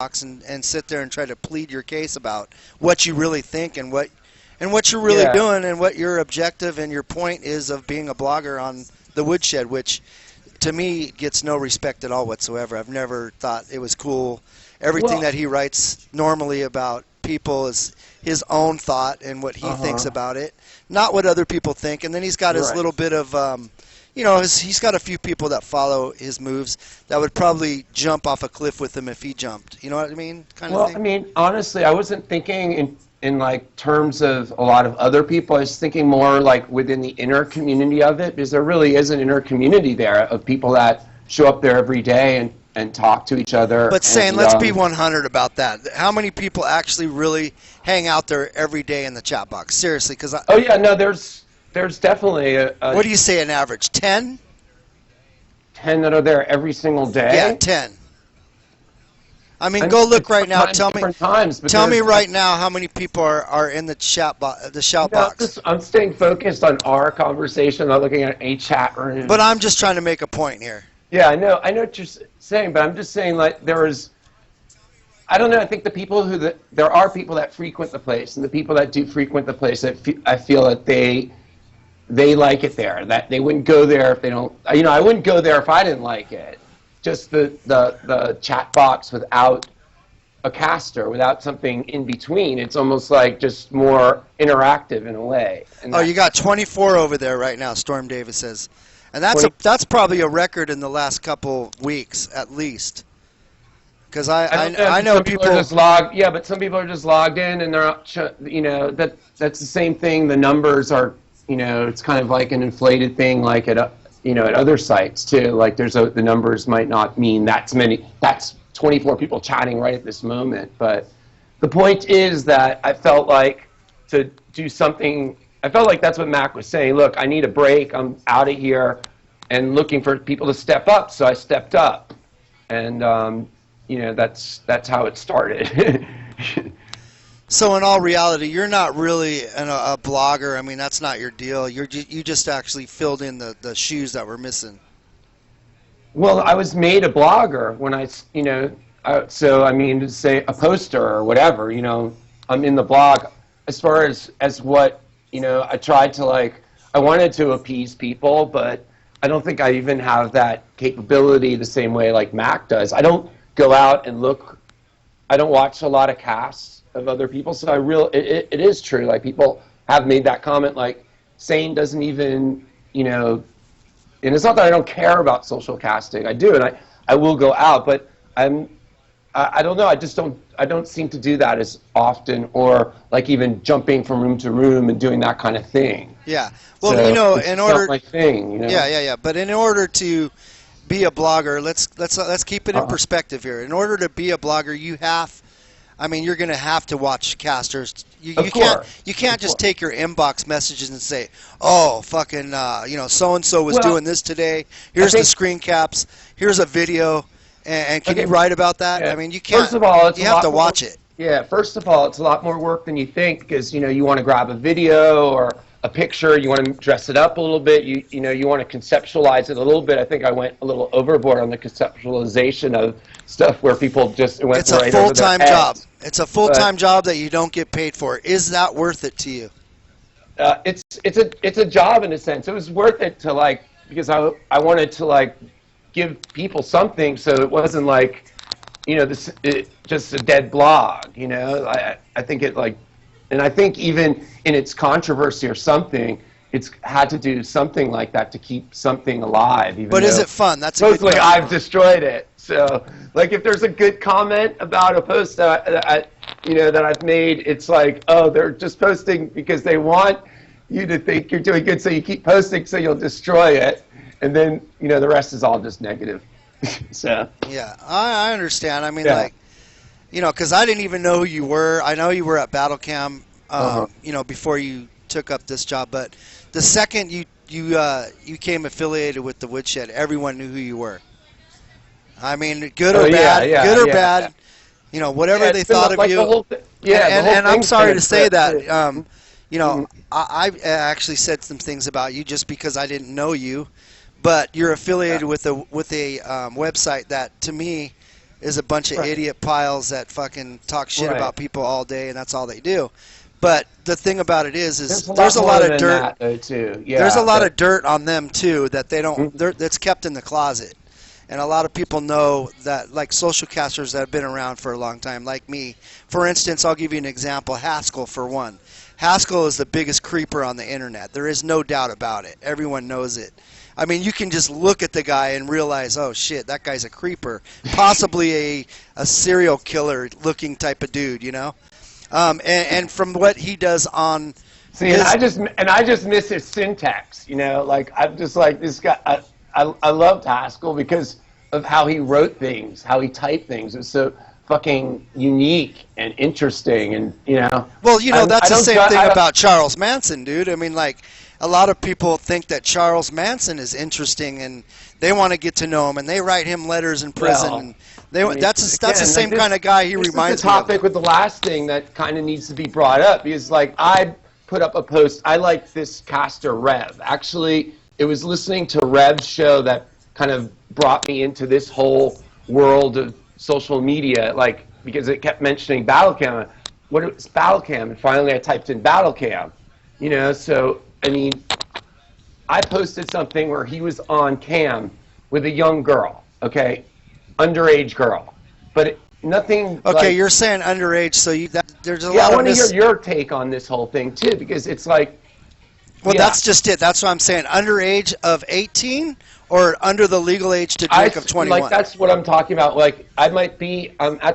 and sit there and try to plead your case about what you really think and what you're really doing and what your objective and your point is of being a blogger on the Woodshed, which to me gets no respect at all whatsoever. I've never thought it was cool. Everything that he writes normally about people is his own thought and what he thinks about it, not what other people think. And then he's got his little bit of, he's got a few people that follow his moves that would probably jump off a cliff with him if he jumped. You know what I mean? Kind of thing. I mean, honestly, I wasn't thinking in like terms of a lot of other people. I was thinking more like within the inner community of it, because there really is an inner community there of people that show up there every day and talk to each other. But saying, let's be 100 about that. How many people actually really hang out there every day in the chat box? Seriously, because there's definitely a what do you say an average? 10? 10 that are there every single day? Yeah, 10. I mean, go look right now. Tell me right now how many people are in the shout box. I'm staying focused on our conversation, not looking at a chat room. But I'm just trying to make a point here. Yeah, I know what you're saying, but I'm just saying, like, I don't know, I think there are people that frequent the place, and the people that do frequent the place, I feel that they like it there, that they wouldn't go there if they don't, I wouldn't go there if I didn't like it. Just the chat box without a caster, without something in between, it's almost like just more interactive in a way. And you got 24 over there right now, Storm Davis says. And that's probably a record in the last couple weeks, at least. Because I know people are just logged. Yeah, but some people are just logged in, and they're that's the same thing. The numbers are, it's kind of like an inflated thing, like at other sites too. Like the numbers might not mean that's many. That's 24 people chatting right at this moment. But the point is that I felt like to do something. I felt like that's what Mac was saying. Look, I need a break. I'm out of here, and looking for people to step up. So I stepped up, and that's how it started. So in all reality, you're not really a blogger. I mean, that's not your deal. You just actually filled in the shoes that were missing. Well, I was made a blogger when so I mean, to say a poster or whatever, I'm in the blog. As far as what, I tried to I wanted to appease people, but I don't think I even have that capability the same way like Mac does. I don't go out and look. I don't watch a lot of casts of other people, so it is true. Like, people have made that comment, like, Sane doesn't even, and it's not that I don't care about social casting. I do, and I will go out, but I don't know. I don't seem to do that as often, or like even jumping from room to room and doing that kind of thing. Yeah. Well, it's not my thing. Yeah. But in order to be a blogger, let's keep it in perspective here. In order to be a blogger, you're going to have to watch casters. You can't just take your inbox messages and say, oh, fucking, so and so was doing this today. Here's the screen caps. Here's a video. And can you write about that? Yeah. I mean, you can't. First of all, you have to watch it. Yeah. First of all, it's a lot more work than you think, because you want to grab a video or a picture. You want to dress it up a little bit. You want to conceptualize it a little bit. I think I went a little overboard on the conceptualization of stuff where people just went It's right a full-time over their job. heads. It's a full-time job that you don't get paid for. Is that worth it to you? It's a job in a sense. It was worth it to because I wanted to give people something, so it wasn't just a dead blog. I think it and I think even in its controversy or something, it's had to do something like that to keep something alive. But is it fun? That's a good question. I've destroyed it. So, if there's a good comment about a post that I've made, it's they're just posting because they want you to think you're doing good, so you keep posting, so you'll destroy it, and then the rest is all just negative. So. Yeah, I understand. I mean, because I didn't even know who you were. I know you were at Battlecam, before you took up this job. But the second you became affiliated with the Woodshed, everyone knew who you were. I mean, good or bad, whatever they thought of you. And I'm sorry to say that. I actually said some things about you just because I didn't know you, but you're affiliated with a website that, to me, is a bunch of idiot piles that fucking talk shit Right. about people all day, and that's all they do. But the thing about it is there's a lot more of than dirt. that, though, too. Yeah, There's a lot of dirt on them too that they don't. Mhm. That's kept in the closet, and a lot of people know that, like social casters that have been around for a long time, like me. For instance, I'll give you an example. Haskell, for one. Haskell is the biggest creeper on the internet. There is no doubt about it. Everyone knows it. I mean, you can just look at the guy and realize, oh shit, that guy's a creeper, possibly a serial killer looking type of dude, you know. And from what he does on See, and I just miss his syntax. You know, like I'm just like this guy. I loved Haskell because of how he wrote things, how he typed things. It was so fucking unique and interesting, and you know. Well, you know, that's the same thing I about Charles Manson, dude. I mean, like, a lot of people think that Charles Manson is interesting, and they want to get to know him, and they write him letters in prison. Well, And that's the again, same like kind of guy he this reminds is the me of. topic with the last thing that kind of needs to be brought up because, like, I put up a post. I like this caster Rev. Actually, it was listening to Rev's show that kind of brought me into this whole world of social media, like, because it kept mentioning Battlecam. What is Battlecam? And finally I typed in Battlecam. You know, so, I mean, I posted something where he was on cam with a young girl, okay? Underage girl. But nothing. Okay, like, you're saying underage, so there's a yeah, lot I of want to hear your take on this whole thing, too, because it's like. Well, yeah. that's just it. That's what I'm saying. Underage of 18 or under the legal age to drink of 21? Like, that's what I'm talking about. Like, I'm at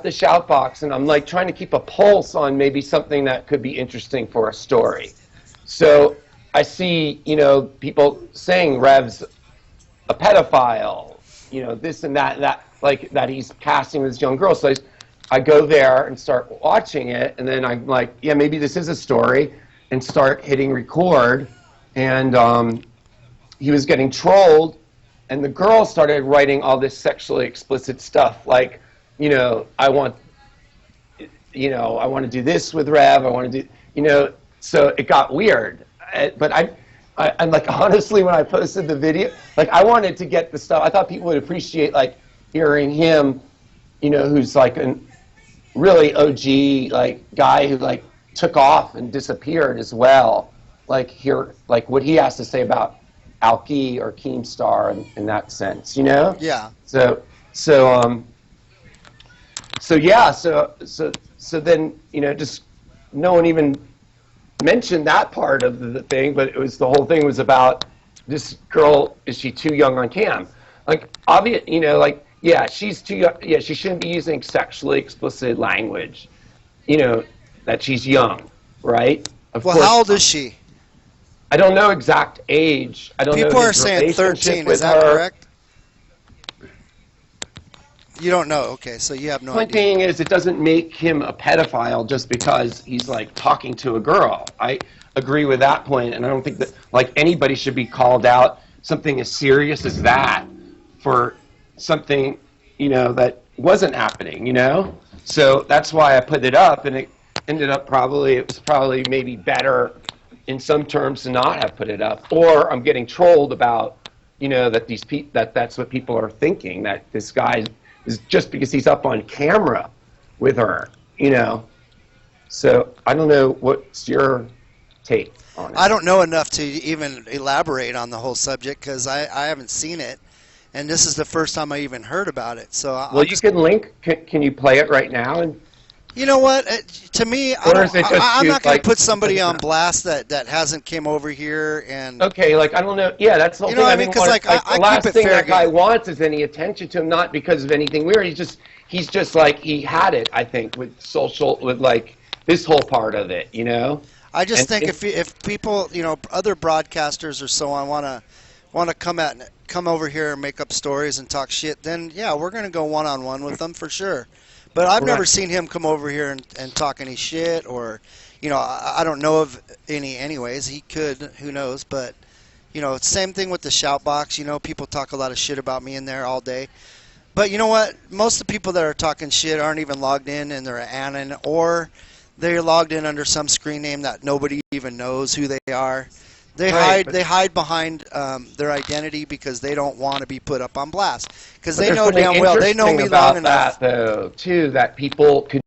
the shout box, and I'm, like, trying to keep a pulse on maybe something that could be interesting for a story. So I see, you know, people saying Rev's a pedophile, you know, this and that, like, that he's casting this young girl. So I go there and start watching it, and then I'm like, yeah, maybe this is a story, and start hitting record. And he was getting trolled, and the girl started writing all this sexually explicit stuff, like, you know, I want to do this with Rev, I want to do, you know, so it got weird. But I'm like, honestly, when I posted the video, like, I wanted to get the stuff, I thought people would appreciate, like, hearing him, you know, who's like a really OG, like, guy who, like, took off and disappeared as well, like, hear, like, what he has to say about Alki or Keemstar in that sense, you know? Yeah. So then, you know, just no one even mentioned that part of the thing, but it was, the whole thing was about this girl, is she too young on cam? Like, obvious, you know, like, yeah, she's too young, yeah, she shouldn't be using sexually explicit language, you know, that she's young, right? Of Well, course how old not. is she? I don't know exact age. I don't know. People are his saying relationship 13. with Is that her. correct? You don't know. Okay, so you have no Point idea. being is, it doesn't make him a pedophile just because he's, like, talking to a girl. I agree with that point, and I don't think that, like, anybody should be called out something as serious as that for something, you know, that wasn't happening, you know? So that's why I put it up, and it ended up it was probably maybe better in some terms to not have put it up. Or I'm getting trolled about, you know, that that's what people are thinking, that this guy is just because he's up on camera with her, you know. So I don't know, what's your take on it? I don't know enough to even elaborate on the whole subject because I haven't seen it, and this is the first time I even heard about it. So Well, you can link. Can you play it right now? And you know what? To me, Or is it just I'm you, not going like, to put somebody on no. blast that hasn't came over here and. okay, like, I don't know. Yeah, that's the whole You know thing. what I mean? 'Cause, want, like, I the last keep it thing fair that guy game. wants is any attention to him, not because of anything weird. He's just like, he had it, I think, with like, this whole part of it, you know? I just And think if people, you know, other broadcasters or so on want to come over here and make up stories and talk shit, then yeah, we're going to go one-on-one with them for sure. But I've never seen him come over here and talk any shit, or, you know, I don't know of any anyways. He could, who knows, but, you know, same thing with the shout box. You know, people talk a lot of shit about me in there all day. But you know what? Most of the people that are talking shit aren't even logged in, and they're Anon, or they're logged in under some screen name that nobody even knows who they are. They Right, hide. but They hide behind their identity because they don't want to be put up on blast. Because they there's know something damn well. They know interesting me long about enough. that, though, too, that people could